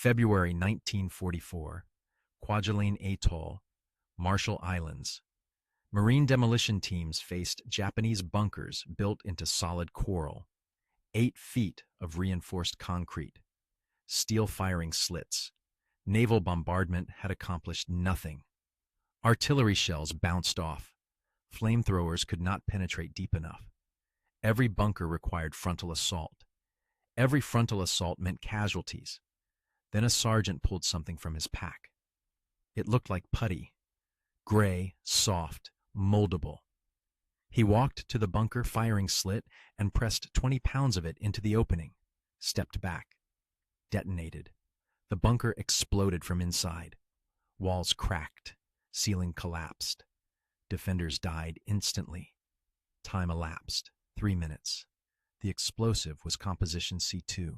February 1944, Kwajalein Atoll, Marshall Islands. Marine demolition teams faced Japanese bunkers built into solid coral, 8 feet of reinforced concrete, steel firing slits. Naval bombardment had accomplished nothing. Artillery shells bounced off. Flamethrowers could not penetrate deep enough. Every bunker required frontal assault. Every frontal assault meant casualties. Then a sergeant pulled something from his pack. It looked like putty, gray, soft, moldable. He walked to the bunker firing slit and pressed 20 pounds of it into the opening, stepped back, detonated. The bunker exploded from inside. Walls cracked, ceiling collapsed. Defenders died instantly. Time elapsed, 3 minutes. The explosive was Composition C2.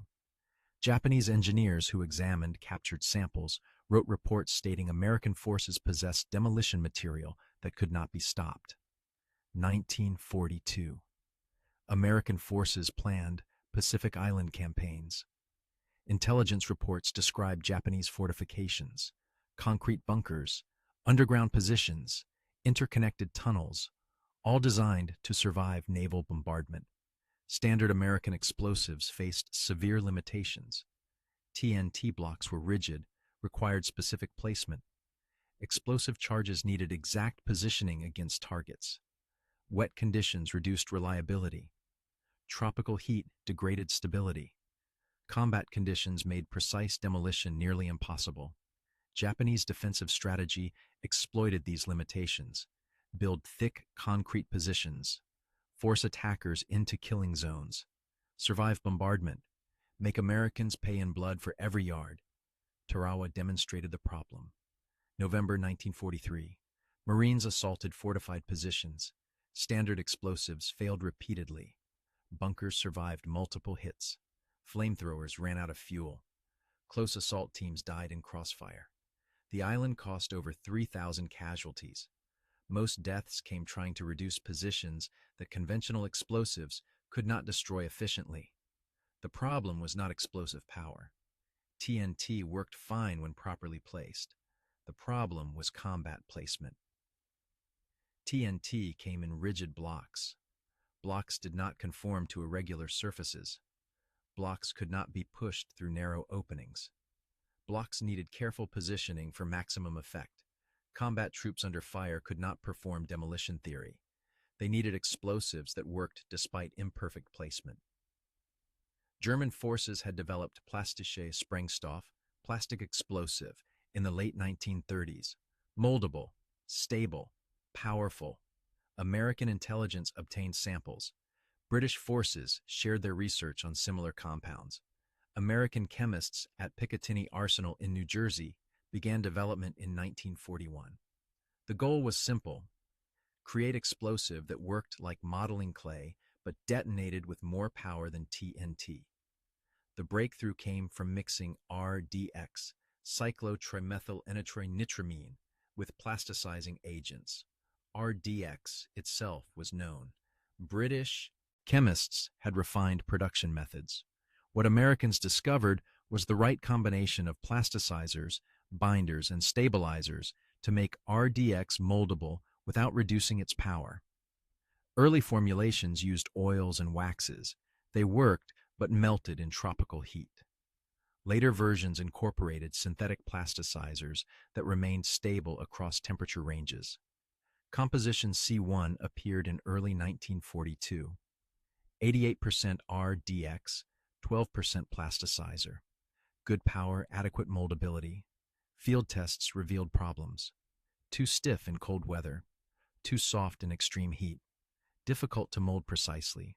Japanese engineers who examined captured samples wrote reports stating American forces possessed demolition material that could not be stopped. 1942. American forces planned Pacific Island campaigns. Intelligence reports described Japanese fortifications, concrete bunkers, underground positions, interconnected tunnels, all designed to survive naval bombardment. Standard American explosives faced severe limitations. TNT blocks were rigid, required specific placement. Explosive charges needed exact positioning against targets. Wet conditions reduced reliability. Tropical heat degraded stability. Combat conditions made precise demolition nearly impossible. Japanese defensive strategy exploited these limitations. Build thick concrete positions. Force attackers into killing zones. Survive bombardment. Make Americans pay in blood for every yard. Tarawa demonstrated the problem. November 1943. Marines assaulted fortified positions. Standard explosives failed repeatedly. Bunkers survived multiple hits. Flamethrowers ran out of fuel. Close assault teams died in crossfire. The island cost over 3,000 casualties. Most deaths came trying to reduce positions that conventional explosives could not destroy efficiently. The problem was not explosive power. TNT worked fine when properly placed. The problem was combat placement. TNT came in rigid blocks. Blocks did not conform to irregular surfaces. Blocks could not be pushed through narrow openings. Blocks needed careful positioning for maximum effect. Combat troops under fire could not perform demolition theory. They needed explosives that worked despite imperfect placement. German forces had developed plastische Sprengstoff, plastic explosive, in the late 1930s. Moldable, stable, powerful. American intelligence obtained samples. British forces shared their research on similar compounds. American chemists at Picatinny Arsenal in New Jersey began development in 1941. The goal was simple: create explosive that worked like modeling clay but detonated with more power than TNT. The breakthrough came from mixing RDX, cyclotrimethylenitronitromine, with plasticizing agents. RDX itself was known. British chemists had refined production methods. What Americans discovered was the right combination of plasticizers, binders, and stabilizers to make RDX moldable without reducing its power. Early formulations used oils and waxes. They worked, but melted in tropical heat. Later versions incorporated synthetic plasticizers that remained stable across temperature ranges. Composition C1 appeared in early 1942. 88% RDX, 12% plasticizer. Good power, adequate moldability. Field tests revealed problems. Too stiff in cold weather. Too soft in extreme heat. Difficult to mold precisely.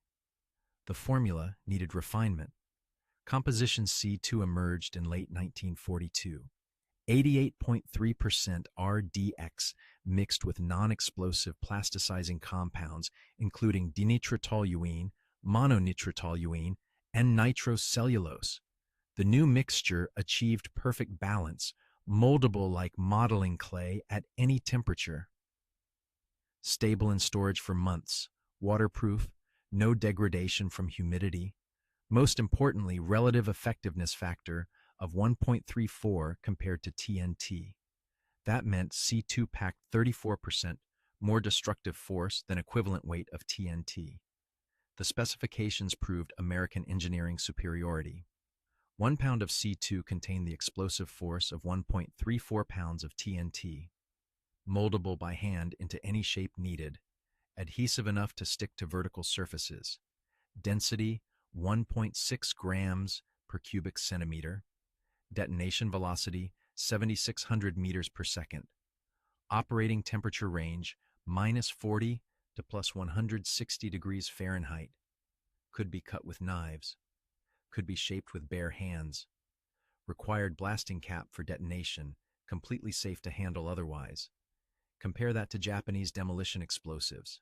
The formula needed refinement. Composition C2 emerged in late 1942. 88.3% RDX mixed with non-explosive plasticizing compounds including dinitrotoluene, mononitrotoluene, and nitrocellulose. The new mixture achieved perfect balance, moldable like modeling clay at any temperature. Stable in storage for months, waterproof, no degradation from humidity. Most importantly, relative effectiveness factor of 1.34 compared to TNT. That meant C2 packed 34% more destructive force than equivalent weight of TNT. The specifications proved American engineering superiority. 1 pound of C2 contained the explosive force of 1.34 pounds of TNT, moldable by hand into any shape needed, adhesive enough to stick to vertical surfaces, density 1.6 grams per cubic centimeter, detonation velocity 7,600 meters per second, operating temperature range -40 to +160 degrees Fahrenheit, could be cut with knives, could be shaped with bare hands, required blasting cap for detonation, completely safe to handle otherwise. Compare that to Japanese demolition explosives.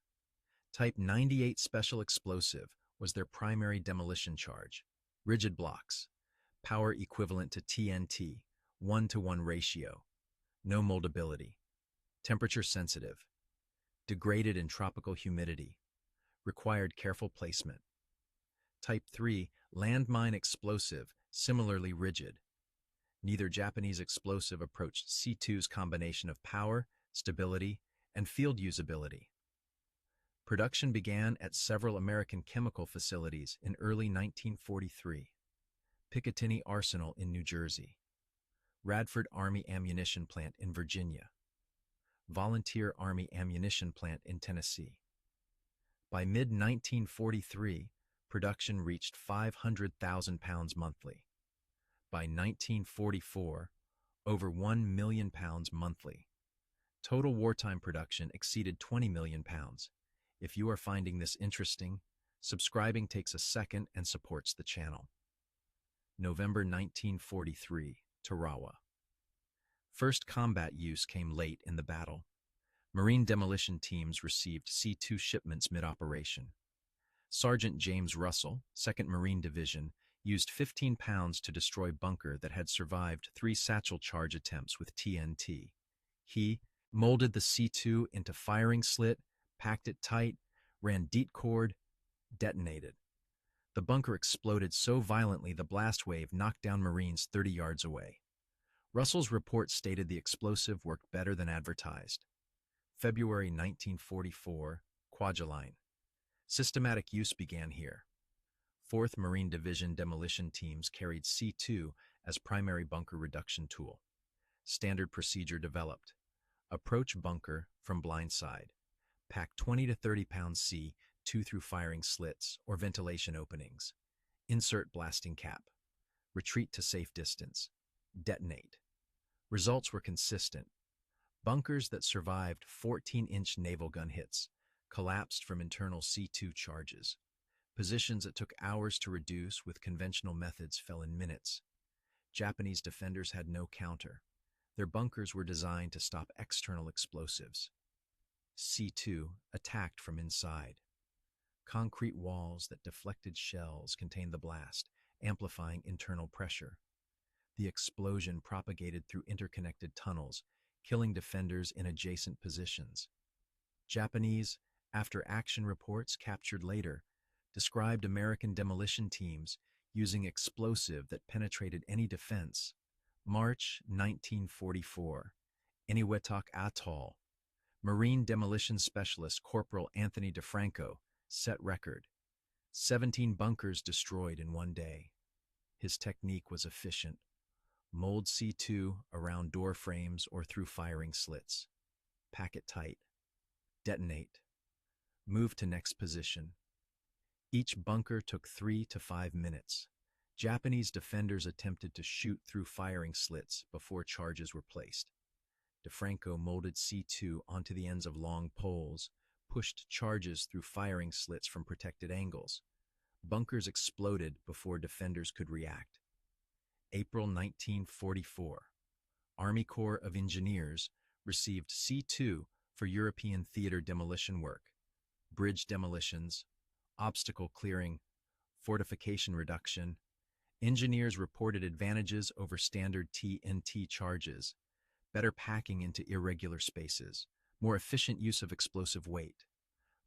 Type 98 Special Explosive was their primary demolition charge. Rigid blocks, power equivalent to TNT, 1-to-1 ratio, no moldability, temperature sensitive, degraded in tropical humidity, required careful placement. Type 3 Landmine Explosive, similarly rigid. Neither Japanese explosive approached C2's combination of power, stability, and field usability. Production began at several American chemical facilities in early 1943. Picatinny Arsenal in New Jersey, Radford Army Ammunition Plant in Virginia, Volunteer Army Ammunition Plant in Tennessee. By mid-1943, production reached 500,000 pounds monthly. By 1944, over 1 million pounds monthly. Total wartime production exceeded 20 million pounds. If you are finding this interesting, subscribing takes a second and supports the channel. November 1943, Tarawa. First combat use came late in the battle. Marine demolition teams received C2 shipments mid-operation. Sergeant James Russell, 2nd Marine Division, used 15 pounds to destroy bunker that had survived 3 satchel charge attempts with TNT. He molded the C2 into firing slit, packed it tight, ran DEET cord, detonated. The bunker exploded so violently the blast wave knocked down Marines 30 yards away. Russell's report stated the explosive worked better than advertised. February 1944, Kwajalein. Systematic use began here. 4th Marine Division demolition teams carried C2 as primary bunker reduction tool. Standard procedure developed. Approach bunker from blind side. Pack 20 to 30 pounds C2 through firing slits or ventilation openings. Insert blasting cap. Retreat to safe distance. Detonate. Results were consistent. Bunkers that survived 14-inch naval gun hits collapsed from internal C2 charges. Positions that took hours to reduce with conventional methods fell in minutes. Japanese defenders had no counter. Their bunkers were designed to stop external explosives. C2 attacked from inside. Concrete walls that deflected shells contained the blast, amplifying internal pressure. The explosion propagated through interconnected tunnels, killing defenders in adjacent positions. Japanese after-action reports captured later described American demolition teams using explosive that penetrated any defense. March 1944, Eniwetok Atoll. Marine demolition specialist Corporal Anthony DeFranco set record. 17 bunkers destroyed in one day. His technique was efficient. Mold C2 around door frames or through firing slits. Pack it tight. Detonate. Move to next position. Each bunker took 3 to 5 minutes. Japanese defenders attempted to shoot through firing slits before charges were placed. DeFranco molded C2 onto the ends of long poles, pushed charges through firing slits from protected angles. Bunkers exploded before defenders could react. April 1944. Army Corps of Engineers received C2 for European theater demolition work, bridge demolitions, obstacle clearing, fortification reduction. Engineers reported advantages over standard TNT charges, better packing into irregular spaces, more efficient use of explosive weight,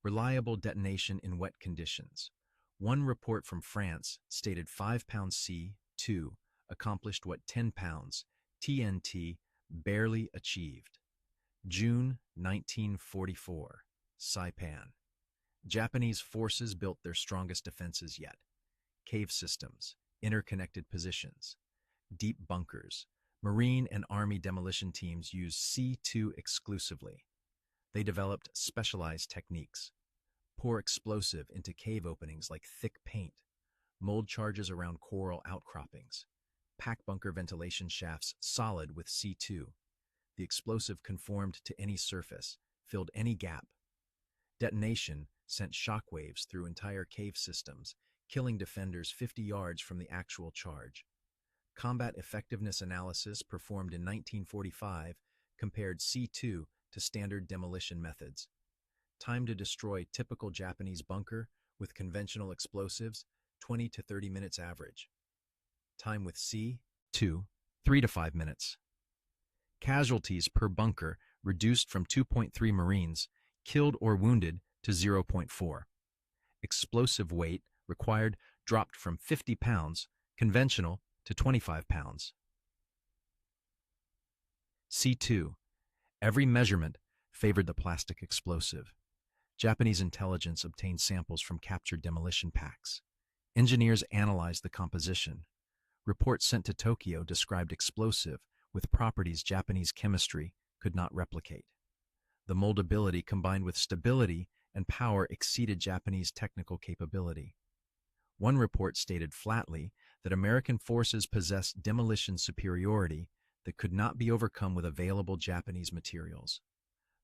reliable detonation in wet conditions. One report from France stated 5 pounds C2 accomplished what 10 pounds TNT barely achieved. June 1944, Saipan. Japanese forces built their strongest defenses yet. Cave systems, interconnected positions, deep bunkers. Marine and Army demolition teams used C2 exclusively. They developed specialized techniques. Pour explosive into cave openings like thick paint, mold charges around coral outcroppings, pack bunker ventilation shafts solid with C2. The explosive conformed to any surface, filled any gap. Detonation sent shockwaves through entire cave systems, killing defenders 50 yards from the actual charge. Combat effectiveness analysis performed in 1945 compared C2 to standard demolition methods. Time to destroy typical Japanese bunker with conventional explosives, 20 to 30 minutes average. Time with C2, 3 to 5 minutes. Casualties per bunker reduced from 2.3 Marines, killed or wounded, to 0.4. Explosive weight required dropped from 50 pounds, conventional, to 25 pounds. C2. Every measurement favored the plastic explosive. Japanese intelligence obtained samples from captured demolition packs. Engineers analyzed the composition. Reports sent to Tokyo described explosive with properties Japanese chemistry could not replicate. The moldability combined with stability and power exceeded Japanese technical capability. One report stated flatly that American forces possessed demolition superiority that could not be overcome with available Japanese materials.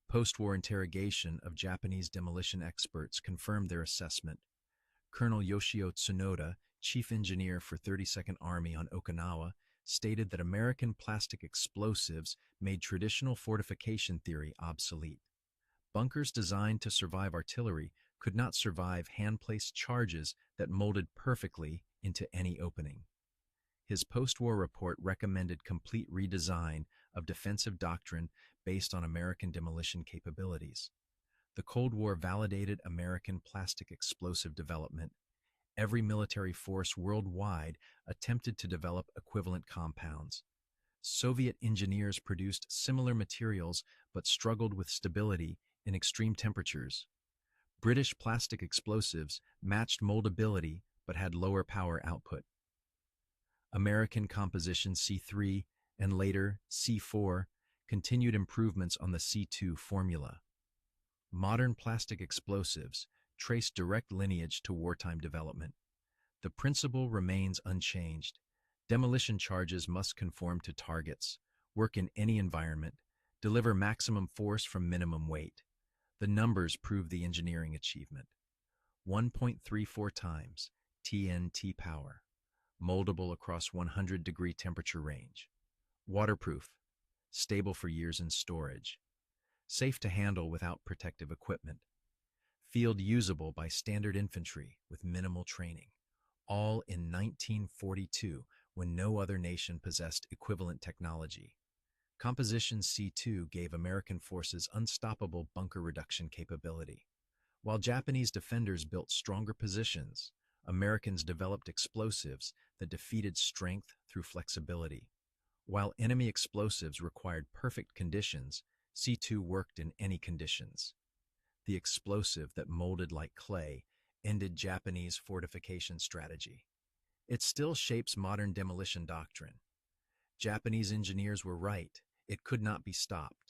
Post-war interrogation of Japanese demolition experts confirmed their assessment. Colonel Yoshio Tsunoda, chief engineer for 32nd Army on Okinawa, stated that American plastic explosives made traditional fortification theory obsolete. Bunkers designed to survive artillery could not survive hand-placed charges that molded perfectly into any opening. His post-war report recommended complete redesign of defensive doctrine based on American demolition capabilities. The Cold War validated American plastic explosive development. Every military force worldwide attempted to develop equivalent compounds. Soviet engineers produced similar materials but struggled with stability in extreme temperatures. British plastic explosives matched moldability but had lower power output. American composition C3 and later C4 continued improvements on the C2 formula. Modern plastic explosives trace direct lineage to wartime development. The principle remains unchanged. Demolition charges must conform to targets, work in any environment, deliver maximum force from minimum weight. The numbers prove the engineering achievement. 1.34 times TNT power, moldable across 100-degree temperature range, waterproof, stable for years in storage, safe to handle without protective equipment, field usable by standard infantry with minimal training, all in 1942 when no other nation possessed equivalent technology. Composition C2 gave American forces unstoppable bunker reduction capability. While Japanese defenders built stronger positions, Americans developed explosives that defeated strength through flexibility. While enemy explosives required perfect conditions, C2 worked in any conditions. The explosive that molded like clay ended Japanese fortification strategy. It still shapes modern demolition doctrine. Japanese engineers were right. It could not be stopped.